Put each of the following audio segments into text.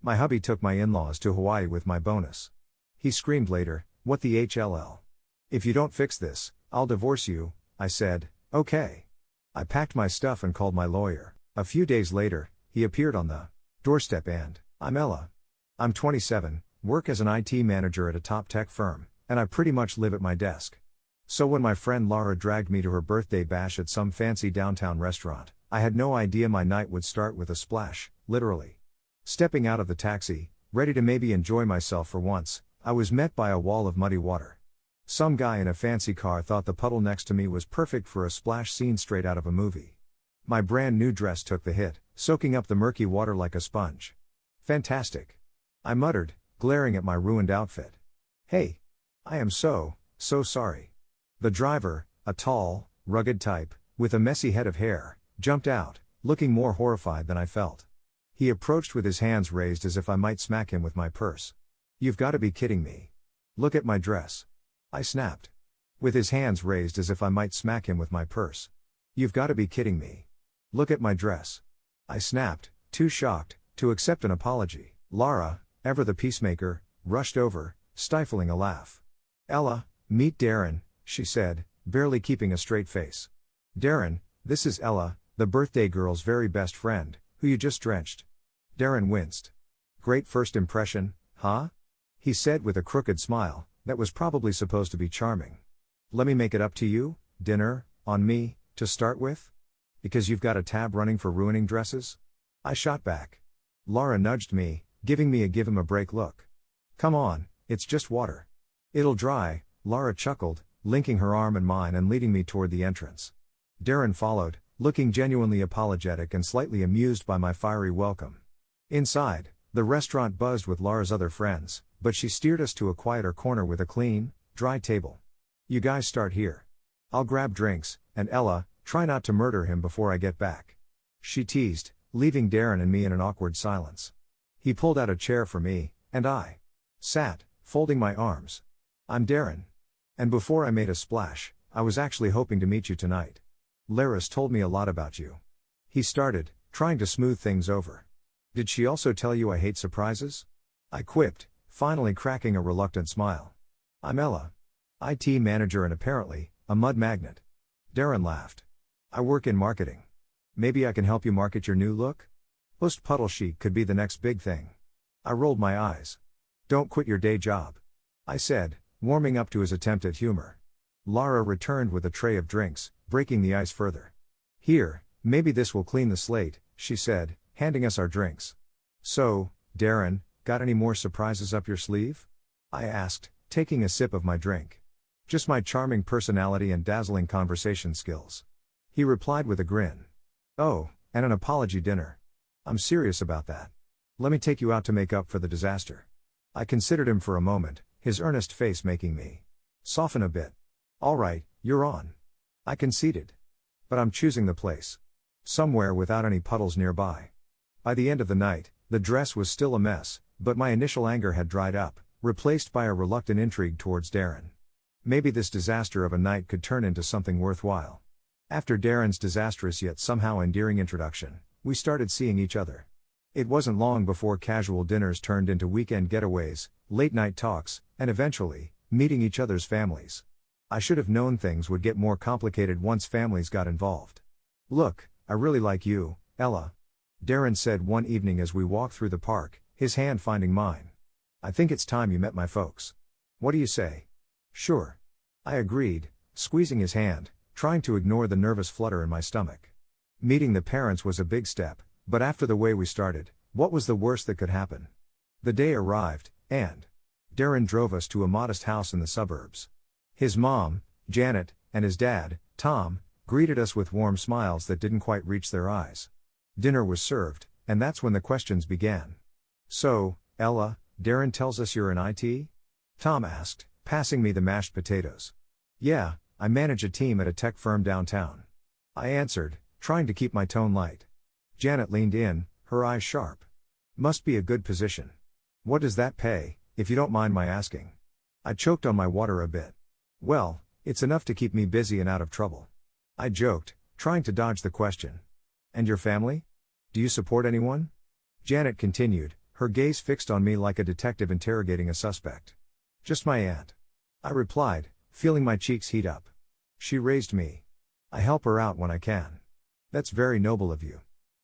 My hubby took my in-laws to Hawaii with my bonus. He screamed later, "What the HLL? If you don't fix this, I'll divorce you," I said, "Okay." I packed my stuff and called my lawyer. A few days later, he appeared on the doorstep and, "I'm Ella. I'm 27, work as an IT manager at a top tech firm, and I pretty much live at my desk." So when my friend Laura dragged me to her birthday bash at some fancy downtown restaurant, I had no idea my night would start with a splash, literally. Stepping out of the taxi, ready to maybe enjoy myself for once, I was met by a wall of muddy water. Some guy in a fancy car thought the puddle next to me was perfect for a splash scene straight out of a movie. My brand new dress took the hit, soaking up the murky water like a sponge. "Fantastic," I muttered, glaring at my ruined outfit. "Hey. I am so sorry." The driver, a tall, rugged type, with a messy head of hair, jumped out, looking more horrified than I felt. He approached with his hands raised as if I might smack him with my purse. "You've got to be kidding me. Look at my dress," I snapped. With his hands raised as if I might smack him with my purse. "You've got to be kidding me. Look at my dress," I snapped, too shocked to accept an apology. Laura, ever the peacemaker, rushed over, stifling a laugh. "Ella, meet Darren," she said, barely keeping a straight face. "Darren, this is Ella, the birthday girl's very best friend, who you just drenched." Darren winced. "Great first impression, huh?" he said with a crooked smile that was probably supposed to be charming. "Let me make it up to you, dinner, on me, to start with? Because you've got a tab running for ruining dresses?" I shot back. Laura nudged me, giving me a give him a break look. "Come on, it's just water. It'll dry," Laura chuckled, linking her arm in mine and leading me toward the entrance. Darren followed, looking genuinely apologetic and slightly amused by my fiery welcome. Inside, the restaurant buzzed with Laura's other friends, but she steered us to a quieter corner with a clean, dry table. "You guys start here. I'll grab drinks, and Ella, try not to murder him before I get back," she teased, leaving Darren and me in an awkward silence. He pulled out a chair for me, and I sat, folding my arms. "I'm Darren. And before I made a splash, I was actually hoping to meet you tonight. Laris told me a lot about you." He started, trying to smooth things over. "Did she also tell you I hate surprises?" I quipped, finally cracking a reluctant smile. "I'm Ella. IT manager and apparently, a mud magnet." Darren laughed. "I work in marketing. Maybe I can help you market your new look? Post-puddle chic could be the next big thing." I rolled my eyes. "Don't quit your day job," I said, warming up to his attempt at humor. Laura returned with a tray of drinks, breaking the ice further. "Here, maybe this will clean the slate," she said, handing us our drinks. "So, Darren, got any more surprises up your sleeve?" I asked, taking a sip of my drink. "Just my charming personality and dazzling conversation skills," he replied with a grin. "Oh, and an apology dinner. I'm serious about that. Let me take you out to make up for the disaster." I considered him for a moment, his earnest face making me soften a bit. "All right, you're on," I conceded. "But I'm choosing the place. Somewhere without any puddles nearby." By the end of the night, the dress was still a mess, but my initial anger had dried up, replaced by a reluctant intrigue towards Darren. Maybe this disaster of a night could turn into something worthwhile. After Darren's disastrous yet somehow endearing introduction, we started seeing each other. It wasn't long before casual dinners turned into weekend getaways, late-night talks, and eventually, meeting each other's families. I should have known things would get more complicated once families got involved. "Look, I really like you, Ella," Darren said one evening as we walked through the park, his hand finding mine. "I think it's time you met my folks. What do you say?" "Sure," I agreed, squeezing his hand, trying to ignore the nervous flutter in my stomach. Meeting the parents was a big step, but after the way we started, what was the worst that could happen? The day arrived, and Darren drove us to a modest house in the suburbs. His mom, Janet, and his dad, Tom, greeted us with warm smiles that didn't quite reach their eyes. Dinner was served, and that's when the questions began. "So, Ella, Darren tells us you're in IT?" Tom asked, passing me the mashed potatoes. "Yeah, I manage a team at a tech firm downtown," I answered, trying to keep my tone light. Janet leaned in, her eyes sharp. "Must be a good position. What does that pay, if you don't mind my asking?" I choked on my water a bit. "Well, it's enough to keep me busy and out of trouble," I joked, trying to dodge the question. "And your family? Do you support anyone?" Janet continued, her gaze fixed on me like a detective interrogating a suspect. "Just my aunt," I replied, feeling my cheeks heat up. "She raised me. I help her out when I can." "That's very noble of you,"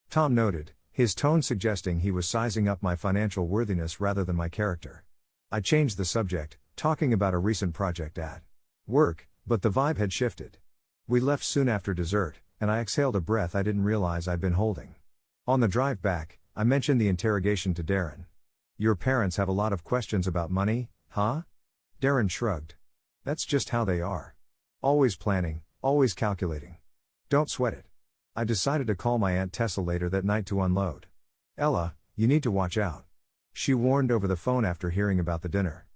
Tom noted, his tone suggesting he was sizing up my financial worthiness rather than my character. I changed the subject, talking about a recent project at work, but the vibe had shifted. We left soon after dessert, and I exhaled a breath I didn't realize I'd been holding. On the drive back, I mentioned the interrogation to Darren. "Your parents have a lot of questions about money, huh?" Darren shrugged. "That's just how they are. Always planning, always calculating. Don't sweat it." I decided to call my Aunt Tessa later that night to unload. "Ella, you need to watch out," she warned over the phone after hearing about the dinner.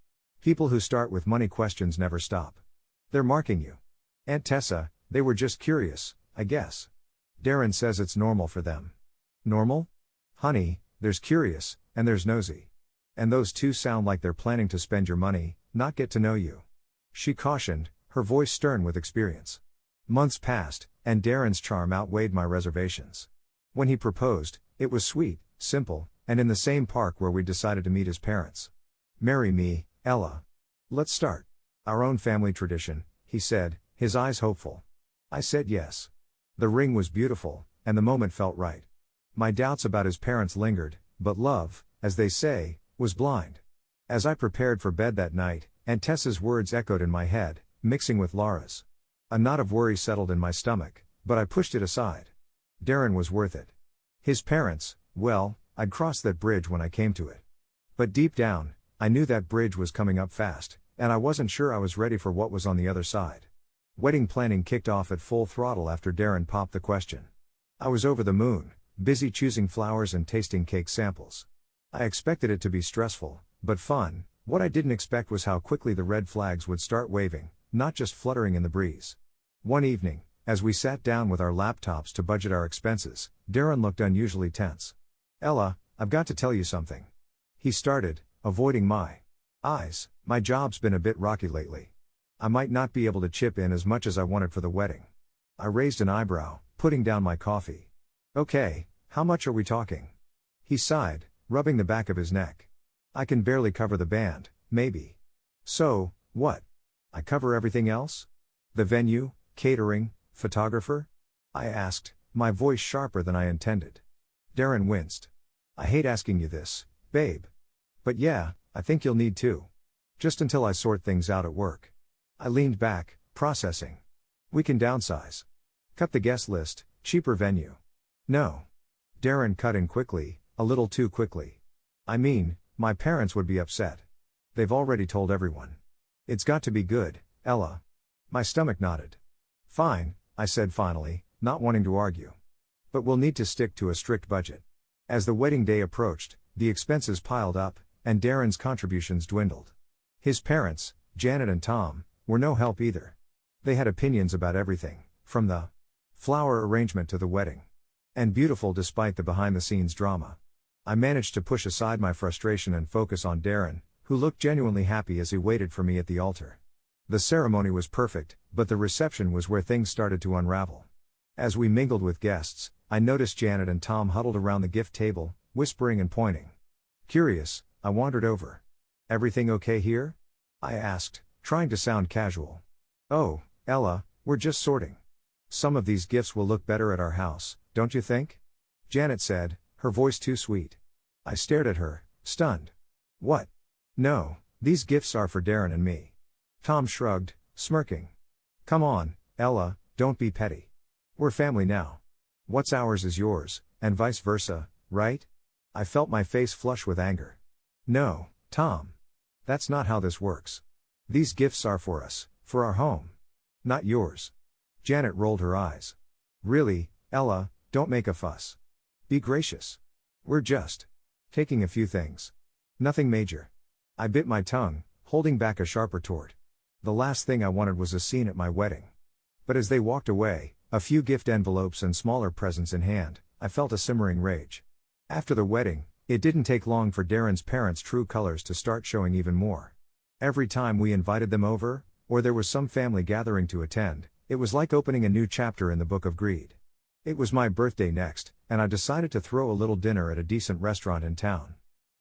"People who start with money questions never stop. They're marking you." "Aunt Tessa, they were just curious, I guess." Darren says it's normal for them. "Normal? Honey, there's curious, and there's nosy. And those two sound like they're planning to spend your money, not get to know you," she cautioned, her voice stern with experience. Months passed, and Darren's charm outweighed my reservations. When he proposed, it was sweet, simple, and in the same park where we decided to meet his parents. "Marry me, Ella. Let's start. Our own family tradition," he said, his eyes hopeful. I said yes. The ring was beautiful, and the moment felt right. My doubts about his parents lingered, but love, as they say, was blind. As I prepared for bed that night, Aunt Tessa's words echoed in my head, mixing with Laura's. A knot of worry settled in my stomach, but I pushed it aside. Darren was worth it. His parents, well, I'd cross that bridge when I came to it. But deep down, I knew that bridge was coming up fast, and I wasn't sure I was ready for what was on the other side. Wedding planning kicked off at full throttle after Darren popped the question. I was over the moon, busy choosing flowers and tasting cake samples. I expected it to be stressful, but fun. What I didn't expect was how quickly the red flags would start waving, not just fluttering in the breeze. One evening, as we sat down with our laptops to budget our expenses, Darren looked unusually tense. "Ella, I've got to tell you something," he started, avoiding my eyes. "My job's been a bit rocky lately. I might not be able to chip in as much as I wanted for the wedding." I raised an eyebrow, putting down my coffee. "Okay, how much are we talking?" He sighed, rubbing the back of his neck. "I can barely cover the band, maybe." "So, what? I cover everything else? The venue, catering, photographer?" I asked, my voice sharper than I intended. Darren winced. "I hate asking you this, babe. But yeah, I think you'll need to. Just until I sort things out at work." I leaned back, processing. "We can downsize. Cut the guest list, cheaper venue." "No." Darren cut in quickly, a little too quickly. "I mean, my parents would be upset. They've already told everyone. It's got to be good, Ella." My stomach nodded. "Fine," I said finally, not wanting to argue. "But we'll need to stick to a strict budget." As the wedding day approached, the expenses piled up, and Darren's contributions dwindled. His parents, Janet and Tom, were no help either. They had opinions about everything, from the flower arrangement to the wedding. And beautiful despite the behind-the-scenes drama. I managed to push aside my frustration and focus on Darren, who looked genuinely happy as he waited for me at the altar. The ceremony was perfect, but the reception was where things started to unravel. As we mingled with guests, I noticed Janet and Tom huddled around the gift table, whispering and pointing. Curious, I wandered over. "Everything okay here?" I asked, trying to sound casual. "Oh, Ella, we're just sorting. Some of these gifts will look better at our house, don't you think?" Janet said, her voice too sweet. I stared at her, stunned. "What? No, these gifts are for Darren and me." Tom shrugged, smirking. "Come on, Ella, don't be petty. We're family now. What's ours is yours, and vice versa, right?" I felt my face flush with anger. "No, Tom. That's not how this works. These gifts are for us, for our home. Not yours." Janet rolled her eyes. "Really, Ella, don't make a fuss. Be gracious. We're just taking a few things. Nothing major." I bit my tongue, holding back a sharp retort. The last thing I wanted was a scene at my wedding. But as they walked away, a few gift envelopes and smaller presents in hand, I felt a simmering rage. After the wedding, it didn't take long for Darren's parents' true colors to start showing even more. Every time we invited them over, or there was some family gathering to attend, it was like opening a new chapter in the book of greed. It was my birthday next, and I decided to throw a little dinner at a decent restaurant in town.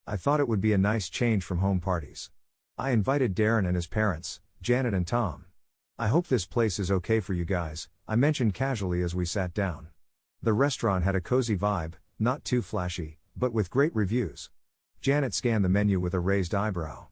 I thought it would be a nice change from home parties. I invited Darren and his parents, Janet and Tom. I hope this place is okay for you guys, I mentioned casually as we sat down. The restaurant had a cozy vibe, not too flashy, but with great reviews. Janet scanned the menu with a raised eyebrow.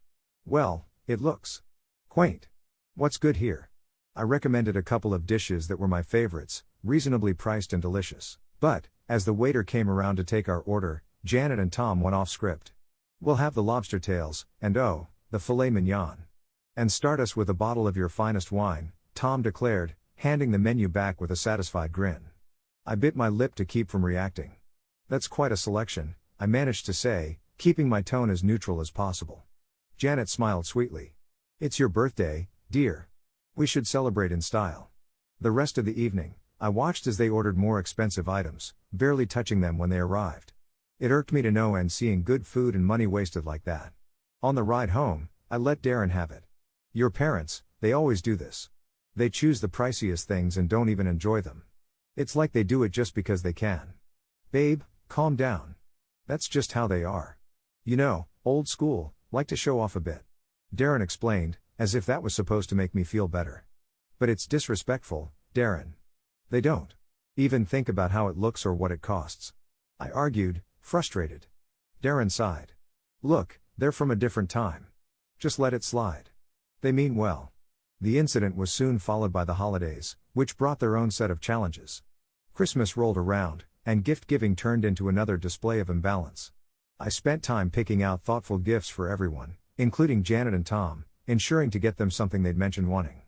Well, it looks quaint. What's good here? I recommended a couple of dishes that were my favorites, reasonably priced and delicious. But, as the waiter came around to take our order, Janet and Tom went off script. We'll have the lobster tails, and oh, the filet mignon. And start us with a bottle of your finest wine, Tom declared, handing the menu back with a satisfied grin. I bit my lip to keep from reacting. That's quite a selection, I managed to say, keeping my tone as neutral as possible. Janet smiled sweetly. It's your birthday, dear. We should celebrate in style. The rest of the evening, I watched as they ordered more expensive items, barely touching them when they arrived. It irked me to no end seeing good food and money wasted like that. On the ride home, I let Darren have it. Your parents, they always do this. They choose the priciest things and don't even enjoy them. It's like they do it just because they can. Babe, calm down. That's just how they are. You know, old school, like to show off a bit. Darren explained, as if that was supposed to make me feel better. But it's disrespectful, Darren. They don't even think about how it looks or what it costs. I argued, frustrated. Darren sighed. Look, they're from a different time. Just let it slide. They mean well. The incident was soon followed by the holidays, which brought their own set of challenges. Christmas rolled around, and gift-giving turned into another display of imbalance. I spent time picking out thoughtful gifts for everyone, including Janet and Tom, ensuring to get them something they'd mentioned wanting.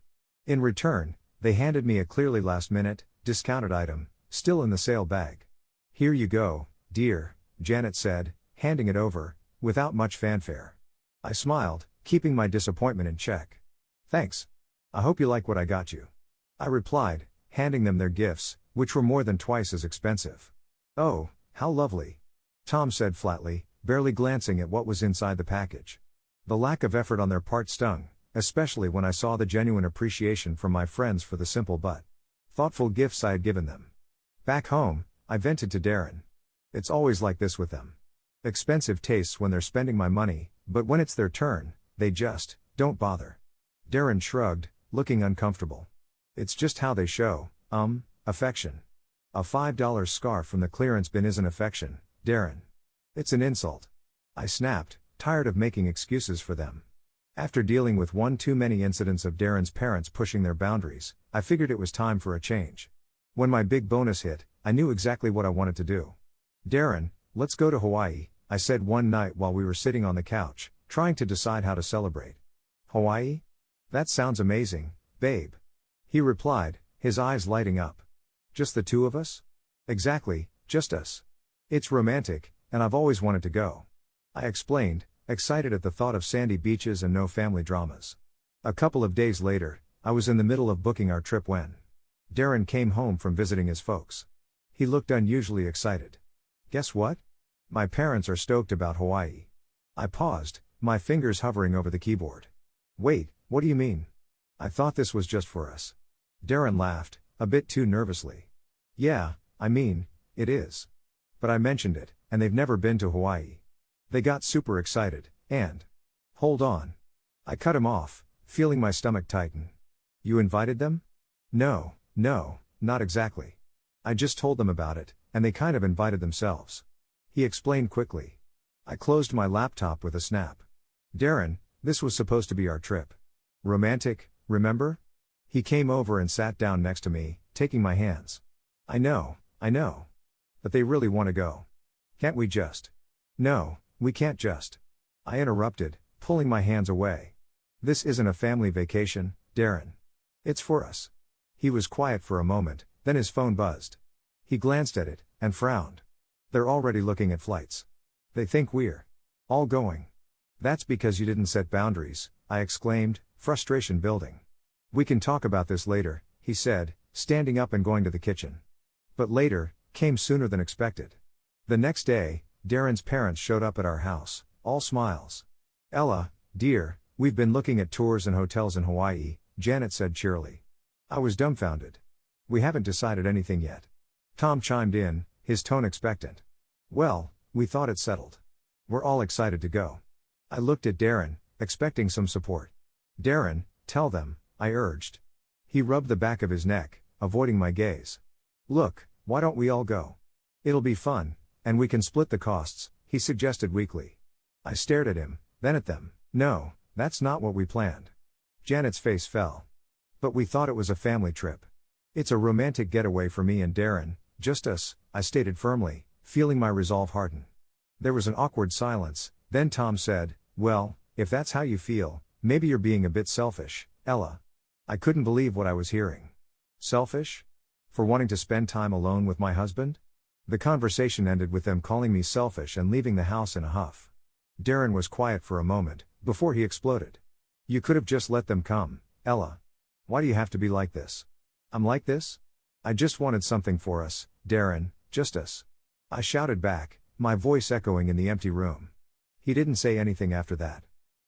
In return, they handed me a clearly last-minute, discounted item, still in the sale bag. Here you go, dear, Janet said, handing it over, without much fanfare. I smiled, keeping my disappointment in check. Thanks. I hope you like what I got you. I replied, handing them their gifts, which were more than twice as expensive. Oh, how lovely. Tom said flatly, barely glancing at what was inside the package. The lack of effort on their part stung, especially when I saw the genuine appreciation from my friends for the simple but thoughtful gifts I had given them. Back home, I vented to Darren. It's always like this with them. Expensive tastes when they're spending my money, but when it's their turn, they just don't bother. Darren shrugged, looking uncomfortable. It's just how they show, affection. A $5 scarf from the clearance bin isn't affection, Darren. It's an insult. I snapped, tired of making excuses for them. After dealing with one too many incidents of Darren's parents pushing their boundaries, I figured it was time for a change. When my big bonus hit, I knew exactly what I wanted to do. Darren, let's go to Hawaii, I said one night while we were sitting on the couch, trying to decide how to celebrate. Hawaii? That sounds amazing, babe. He replied, his eyes lighting up. Just the two of us? Exactly, just us. It's romantic, and I've always wanted to go. I explained, excited at the thought of sandy beaches and no family dramas. A couple of days later, I was in the middle of booking our trip when Darren came home from visiting his folks. He looked unusually excited. Guess what? My parents are stoked about Hawaii. I paused, my fingers hovering over the keyboard. Wait, what do you mean? I thought this was just for us. Darren laughed, a bit too nervously. Yeah, I mean, it is. But I mentioned it, and they've never been to Hawaii. They got super excited, and hold on. I cut him off, feeling my stomach tighten. You invited them? No, not exactly. I just told them about it, and they kind of invited themselves. He explained quickly. I closed my laptop with a snap. Darren, this was supposed to be our trip. Romantic, remember? He came over and sat down next to me, taking my hands. I know. But they really want to go. Can't we just? No, we can't just. I interrupted, pulling my hands away. This isn't a family vacation, Darren. It's for us. He was quiet for a moment, then his phone buzzed. He glanced at it, and frowned. They're already looking at flights. They think we're all going. That's because you didn't set boundaries, I exclaimed, frustration building. We can talk about this later, he said, standing up and going to the kitchen. But later came sooner than expected. The next day, Darren's parents showed up at our house, all smiles. Ella, dear, we've been looking at tours and hotels in Hawaii, Janet said cheerily. I was dumbfounded. We haven't decided anything yet. Tom chimed in, his tone expectant. Well, we thought it settled. We're all excited to go. I looked at Darren, expecting some support. Darren, tell them, I urged. He rubbed the back of his neck, avoiding my gaze. Look, why don't we all go? It'll be fun, and we can split the costs, he suggested weakly. I stared at him, then at them. No, that's not what we planned. Janet's face fell. But we thought it was a family trip. It's a romantic getaway for me and Darren, just us, I stated firmly, feeling my resolve harden. There was an awkward silence, then Tom said, well, if that's how you feel, maybe you're being a bit selfish, Ella. I couldn't believe what I was hearing. Selfish? For wanting to spend time alone with my husband? The conversation ended with them calling me selfish and leaving the house in a huff. Darren was quiet for a moment, before he exploded. You could have just let them come, Ella. Why do you have to be like this? I'm like this? I just wanted something for us, Darren, just us. I shouted back, my voice echoing in the empty room. He didn't say anything after that.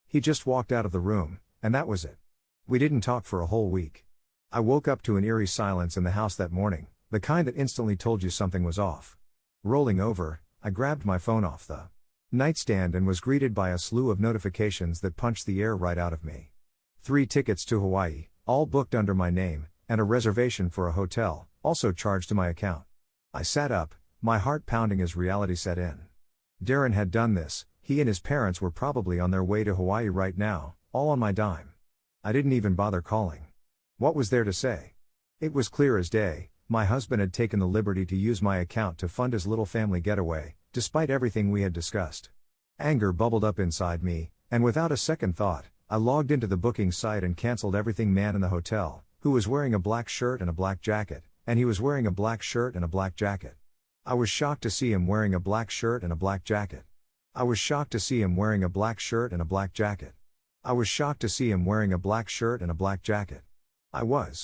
He just walked out of the room, and that was it. We didn't talk for a whole week. I woke up to an eerie silence in the house that morning, the kind that instantly told you something was off. Rolling over, I grabbed my phone off the nightstand and was greeted by a slew of notifications that punched the air right out of me. 3 tickets to Hawaii, all booked under my name, and a reservation for a hotel, also charged to my account. I sat up, my heart pounding as reality set in. Darren had done this, he and his parents were probably on their way to Hawaii right now, all on my dime. I didn't even bother calling. What was there to say? It was clear as day, my husband had taken the liberty to use my account to fund his little family getaway, despite everything we had discussed. Anger bubbled up inside me, and without a second thought, I logged into the booking site and canceled everything. Man in the hotel, who was wearing a black shirt and a black jacket, and he was wearing a black shirt and a black jacket. I was shocked to see him wearing a black shirt and a black jacket. I was shocked to see him wearing a black shirt and a black jacket. I was shocked to see him wearing a black shirt and a black jacket. I was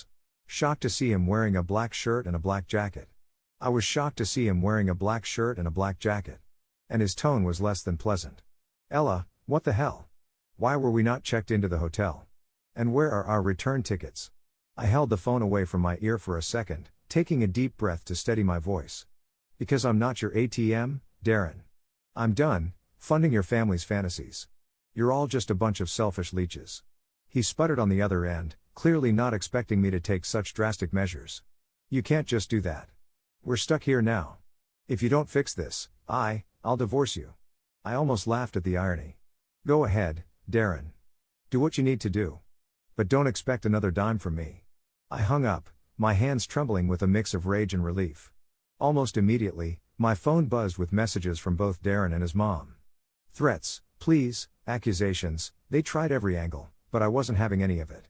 shocked to see him wearing a black shirt and a black jacket. I was shocked to see him wearing a black shirt and a black jacket. And his tone was less than pleasant. Ella, what the hell? Why were we not checked into the hotel? And where are our return tickets? I held the phone away from my ear for a second, taking a deep breath to steady my voice. Because I'm not your ATM, Darren. I'm done funding your family's fantasies. You're all just a bunch of selfish leeches. He sputtered on the other end, clearly not expecting me to take such drastic measures. You can't just do that. We're stuck here now. If you don't fix this, I'll divorce you. I almost laughed at the irony. Go ahead, Darren. Do what you need to do. But don't expect another dime from me. I hung up, my hands trembling with a mix of rage and relief. Almost immediately, my phone buzzed with messages from both Darren and his mom. Threats, pleas, accusations, they tried every angle, but I wasn't having any of it.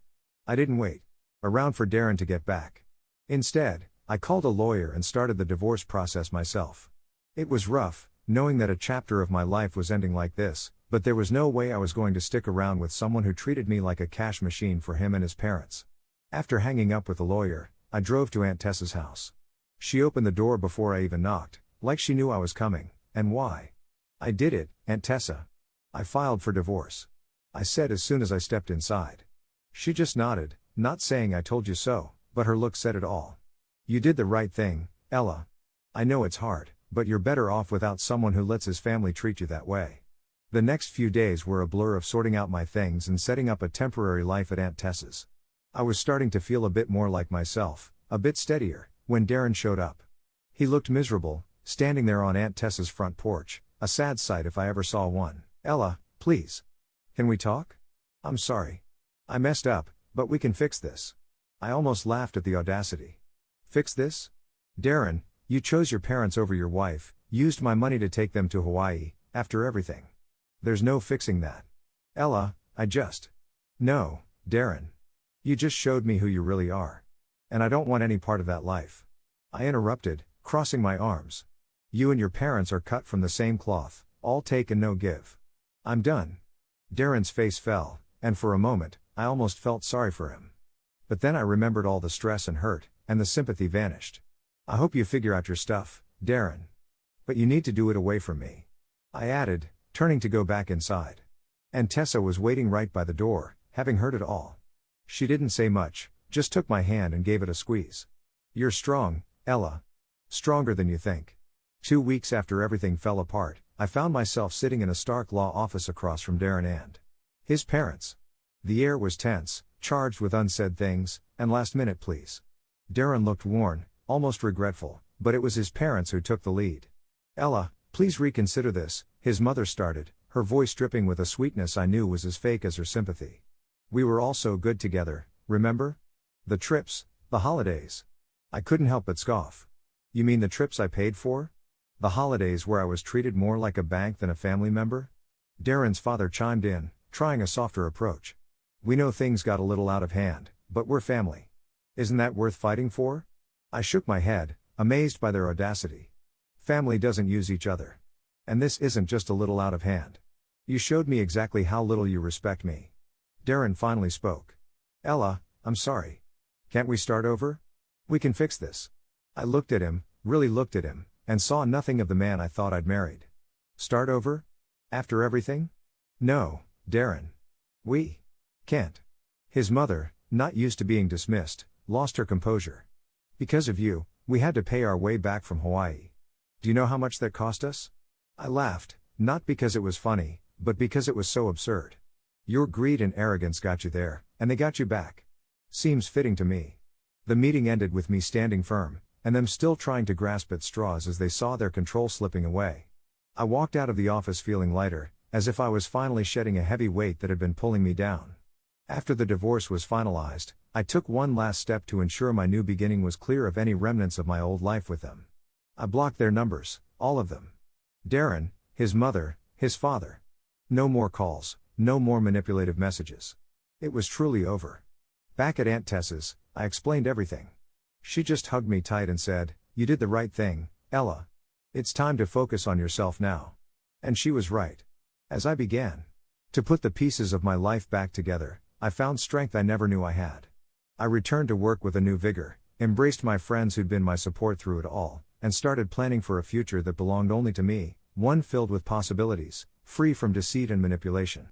I didn't wait around for Darren to get back. Instead, I called a lawyer and started the divorce process myself. It was rough, knowing that a chapter of my life was ending like this, but there was no way I was going to stick around with someone who treated me like a cash machine for him and his parents. After hanging up with the lawyer, I drove to Aunt Tessa's house. She opened the door before I even knocked, like she knew I was coming, and why. I did it, Aunt Tessa. I filed for divorce. I said as soon as I stepped inside. She just nodded, not saying I told you so, but her look said it all. You did the right thing, Ella. I know it's hard, but you're better off without someone who lets his family treat you that way. The next few days were a blur of sorting out my things and setting up a temporary life at Aunt Tessa's. I was starting to feel a bit more like myself, a bit steadier, when Darren showed up. He looked miserable, standing there on Aunt Tessa's front porch, a sad sight if I ever saw one. Ella, please. Can we talk? I'm sorry. I messed up, but we can fix this. I almost laughed at the audacity. Fix this? Darren, you chose your parents over your wife, used my money to take them to Hawaii, after everything. There's no fixing that. Ella, No, Darren. You just showed me who you really are. And I don't want any part of that life. I interrupted, crossing my arms. You and your parents are cut from the same cloth, all take and no give. I'm done. Darren's face fell, and for a moment, I almost felt sorry for him. But then I remembered all the stress and hurt, and the sympathy vanished. I hope you figure out your stuff, Darren. But you need to do it away from me. I added, turning to go back inside. And Tessa was waiting right by the door, having heard it all. She didn't say much, just took my hand and gave it a squeeze. You're strong, Ella. Stronger than you think. 2 weeks after everything fell apart, I found myself sitting in a Stark law office across from Darren and his parents. The air was tense, charged with unsaid things, and last minute pleas. Darren looked worn, almost regretful, but it was his parents who took the lead. "Ella, please reconsider this," his mother started, her voice dripping with a sweetness I knew was as fake as her sympathy. "We were all so good together, remember? The trips, the holidays." I couldn't help but scoff. "You mean the trips I paid for? The holidays where I was treated more like a bank than a family member?" Darren's father chimed in, trying a softer approach. "We know things got a little out of hand, but we're family. Isn't that worth fighting for?" I shook my head, amazed by their audacity. "Family doesn't use each other. And this isn't just a little out of hand. You showed me exactly how little you respect me." Darren finally spoke. "Ella, I'm sorry. Can't we start over? We can fix this." I looked at him, really looked at him, and saw nothing of the man I thought I'd married. "Start over? After everything? No, Darren. We can't." His mother, not used to being dismissed, lost her composure. "Because of you, we had to pay our way back from Hawaii. Do you know how much that cost us?" I laughed, not because it was funny, but because it was so absurd. "Your greed and arrogance got you there, and they got you back. Seems fitting to me." The meeting ended with me standing firm, and them still trying to grasp at straws as they saw their control slipping away. I walked out of the office feeling lighter, as if I was finally shedding a heavy weight that had been pulling me down. After the divorce was finalized, I took one last step to ensure my new beginning was clear of any remnants of my old life with them. I blocked their numbers, all of them. Darren, his mother, his father. No more calls, no more manipulative messages. It was truly over. Back at Aunt Tess's, I explained everything. She just hugged me tight and said, "You did the right thing, Ella. It's time to focus on yourself now." And she was right. As I began to put the pieces of my life back together, I found strength I never knew I had. I returned to work with a new vigor, embraced my friends who'd been my support through it all, and started planning for a future that belonged only to me, one filled with possibilities, free from deceit and manipulation.